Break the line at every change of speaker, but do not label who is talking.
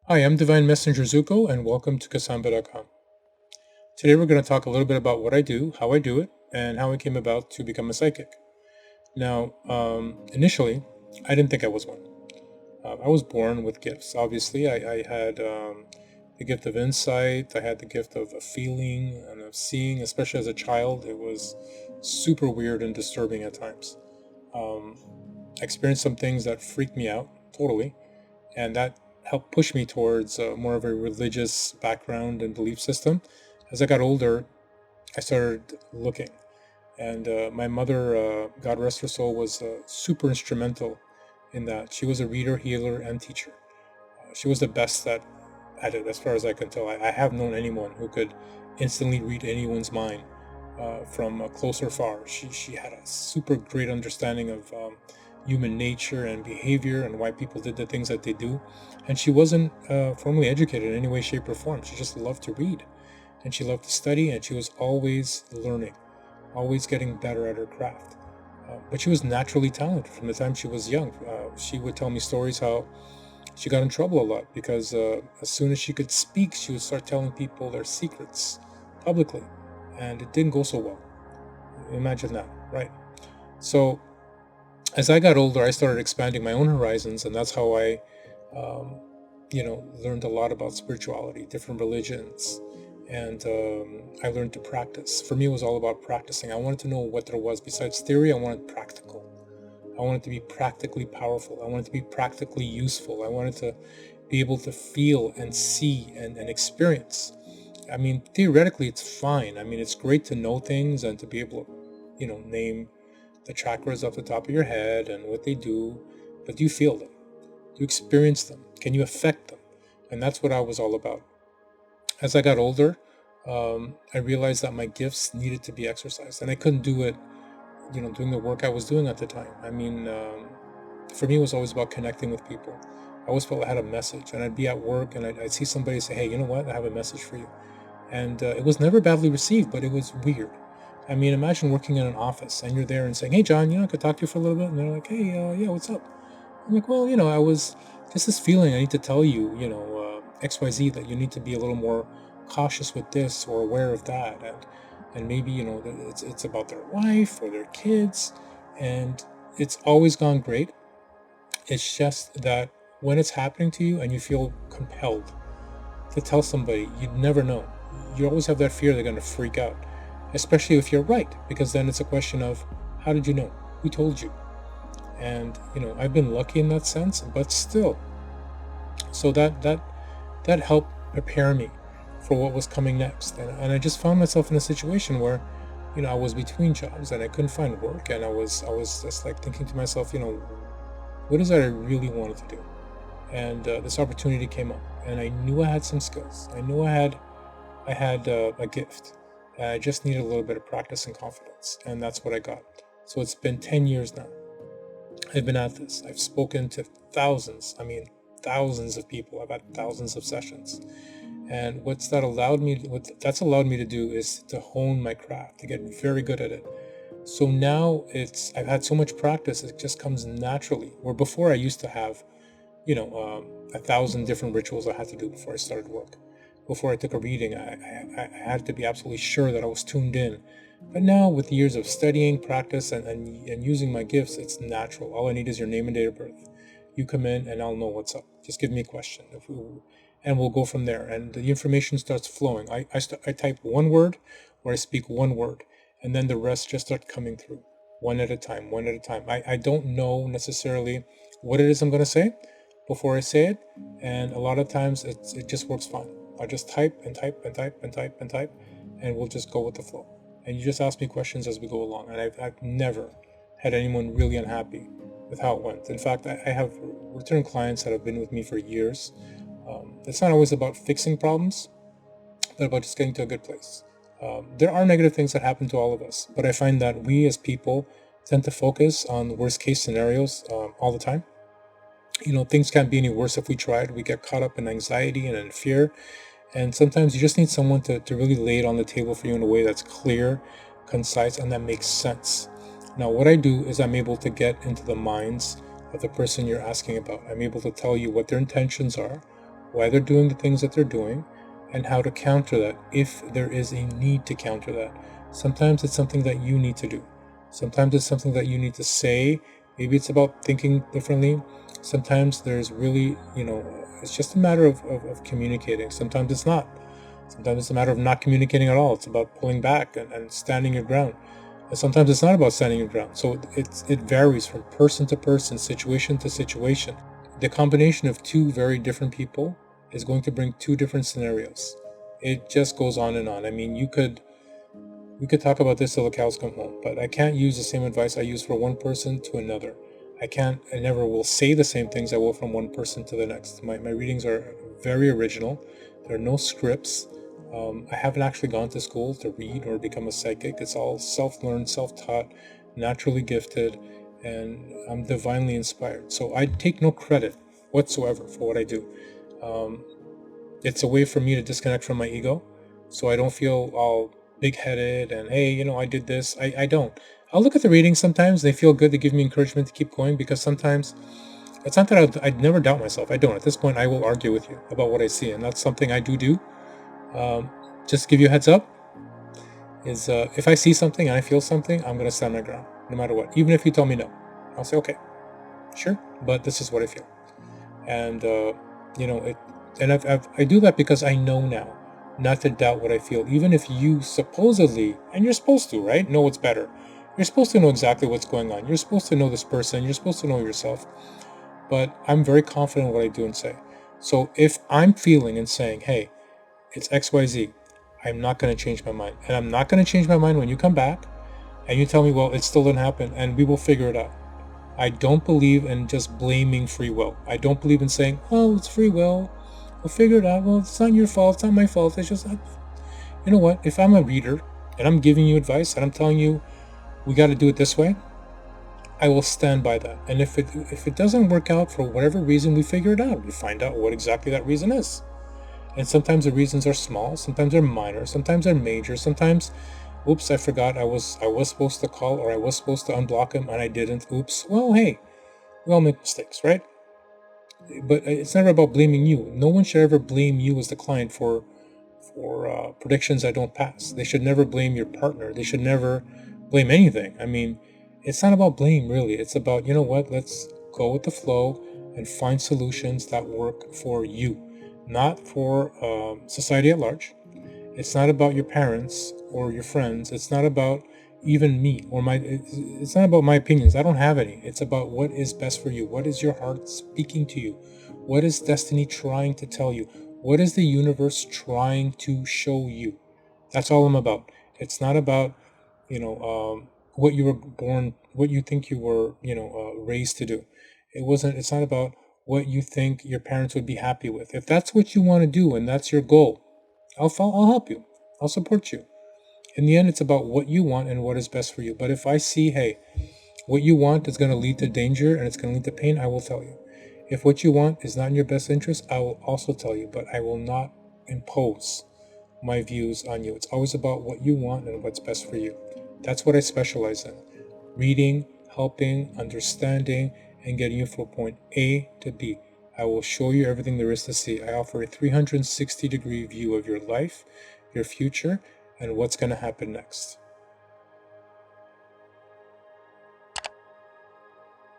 Hi, I'm Divine Messenger Zuco, and welcome to Kasamba.com. Today, we're going to talk a little bit about what I do, how I do it, and how I came about to become a psychic. Now, initially, I didn't think I was one. I was born with gifts. Obviously, I had the gift of insight, I had the gift of feeling and of seeing, especially as a child. It was super weird and disturbing at times. Um, I experienced some things that freaked me out totally, and that helped push me towards more of a religious background and belief system. As I got older, I started looking, and my mother, God rest her soul, was super instrumental in that. She was a reader, healer, and teacher. She was the best at it, as far as I can tell. I have known anyone who could instantly read anyone's mind from close or far. She had a super great understanding of human nature and behavior and why people did the things that they do. And she wasn't formally educated in any way, shape, or form. She just loved to read and she loved to study, and she was always learning, always getting better at her craft. But she was naturally talented from the time she was young. She would tell me stories how she got in trouble a lot because as soon as she could speak, she would start telling people their secrets publicly, and it didn't go so well. Imagine that, right? So as I got older, I started expanding my own horizons, and that's how I, um, learned a lot about spirituality, different religions, and I learned to practice. For me, it was all about practicing. I wanted to know what there was besides theory. I wanted practical. I wanted to be practically powerful. I wanted to be practically useful. I wanted to be able to feel and see and experience. I mean, theoretically, it's fine. I mean, it's great to know things and to be able to, name the chakras off the top of your head and what they do. But do you feel them? Do you experience them? Can you affect them? And that's what I was all about. As I got older, I realized that my gifts needed to be exercised, and I couldn't do it, doing the work I was doing at the time. I mean, for me, it was always about connecting with people. I always felt I had a message, and I'd be at work and I'd see somebody say, "Hey, you know what? I have a message for you." And it was never badly received, but it was weird. I mean, imagine working in an office and you're there and saying, "Hey, John, I could talk to you for a little bit," and they're like, "Hey, yeah, what's up?" I'm like, "Well, I was just this feeling. I need to tell you, X, Y, Z, that you need to be a little more cautious with this or aware of that, and maybe that it's about their wife or their kids, and it's always gone great. It's just that when it's happening to you and you feel compelled to tell somebody, you never know. You always have that fear they're going to freak out, especially if you're right, because then it's a question of how did you know? Who told you? And I've been lucky in that sense, but still, so that helped prepare me for what was coming next. And I just found myself in a situation where, I was between jobs and I couldn't find work, and I was just like thinking to myself, what is it I really wanted to do? And this opportunity came up, and I knew I had some skills. I knew I had a gift. I just needed a little bit of practice and confidence, and that's what I got. So it's been 10 years now. I've been at this. I've spoken to thousands. I mean, thousands of people. I've had thousands of sessions. And what that's allowed me to do is to hone my craft, to get very good at it. So now I've had so much practice, it just comes naturally. Where before I used to have, 1,000 different rituals I had to do before I started work. Before I took a reading, I had to be absolutely sure that I was tuned in. But now, with years of studying, practice, and using my gifts, it's natural. All I need is your name and date of birth. You come in, and I'll know what's up. Just give me a question, and we'll go from there. And the information starts flowing. I type one word, or I speak one word, and then the rest just start coming through, one at a time, one at a time. I don't know necessarily what it is I'm going to say before I say it, and a lot of times it just works fine. I just type and type and type and type and type, and we'll just go with the flow. And you just ask me questions as we go along, and I've never had anyone really unhappy with how it went. In fact, I have return clients that have been with me for years. It's not always about fixing problems, but about just getting to a good place. There are negative things that happen to all of us, but I find that we as people tend to focus on worst case scenarios all the time. Things can't be any worse if we tried. We get caught up in anxiety and in fear. And sometimes you just need someone to really lay it on the table for you in a way that's clear, concise, and that makes sense. Now, what I do is I'm able to get into the minds of the person you're asking about. I'm able to tell you what their intentions are, why they're doing the things that they're doing, and how to counter that if there is a need to counter that. Sometimes it's something that you need to do. Sometimes it's something that you need to say. Maybe it's about thinking differently. Sometimes there's really, it's just a matter of communicating. Sometimes it's not. Sometimes it's a matter of not communicating at all. It's about pulling back and standing your ground. And sometimes it's not about standing your ground. So it varies from person to person, situation to situation. The combination of two very different people is going to bring two different scenarios. It just goes on and on. I mean, we could talk about this till the cows come home, but I can't use the same advice I use for one person to another. I never will say the same things I will from one person to the next. My readings are very original. There are no scripts. I haven't actually gone to school to read or become a psychic. It's all self-learned, self-taught, naturally gifted, and I'm divinely inspired. So I take no credit whatsoever for what I do. It's a way for me to disconnect from my ego, so I don't feel all big-headed and, hey, I did this. I don't. I'll look at the readings sometimes. They feel good. They give me encouragement to keep going, because sometimes it's not that I'd never doubt myself. I don't. At this point, I will argue with you about what I see, and that's something I do. Just to give you a heads up, is if I see something and I feel something, I'm going to stand my ground, no matter what. Even if you tell me no, I'll say, okay, sure, but this is what I feel. And, it, and I do that because I know now not to doubt what I feel. Even if you supposedly, and you're supposed to, right, know what's better. You're supposed to know exactly what's going on. You're supposed to know this person. You're supposed to know yourself. But I'm very confident in what I do and say. So if I'm feeling and saying, hey, it's XYZ, I'm not going to change my mind. And I'm not going to change my mind when you come back and you tell me, well, it still didn't happen, and we will figure it out. I don't believe in just blaming free will. I don't believe in saying, oh, it's free will. We'll figure it out. Well, it's not your fault. It's not my fault. It's just, you know what? If I'm a reader and I'm giving you advice and I'm telling you we got to do it this way, I will stand by that. And if it doesn't work out for whatever reason, we figure it out. We find out what exactly that reason is. And sometimes the reasons are small, sometimes they're minor, sometimes they're major, sometimes, oops, I forgot I was supposed to call, or I was supposed to unblock him and I didn't. Oops. Well, hey, we all make mistakes, right? But it's never about blaming you. No one should ever blame you as the client for predictions that don't pass. They should never blame your partner. They should never blame anything. I mean, it's not about blame, really. It's about, let's go with the flow and find solutions that work for you, not for society at large. It's not about your parents or your friends. It's not about even me or it's not about my opinions. I don't have any. It's about what is best for you. What is your heart speaking to you? What is destiny trying to tell you? What is the universe trying to show you? That's all I'm about. It's not about, what you were born, what you think you were, raised to do. It's not about what you think your parents would be happy with. If that's what you want to do and that's your goal, I'll help you. I'll support you. In the end, it's about what you want and what is best for you. But if I see, hey, what you want is going to lead to danger and it's going to lead to pain, I will tell you. If what you want is not in your best interest, I will also tell you, but I will not impose my views on you. It's always about what you want and what's best for you. That's what I specialize in. Reading, helping, understanding, and getting you from point A to B. I will show you everything there is to see. I offer a 360-degree view of your life, your future, and what's going to happen next.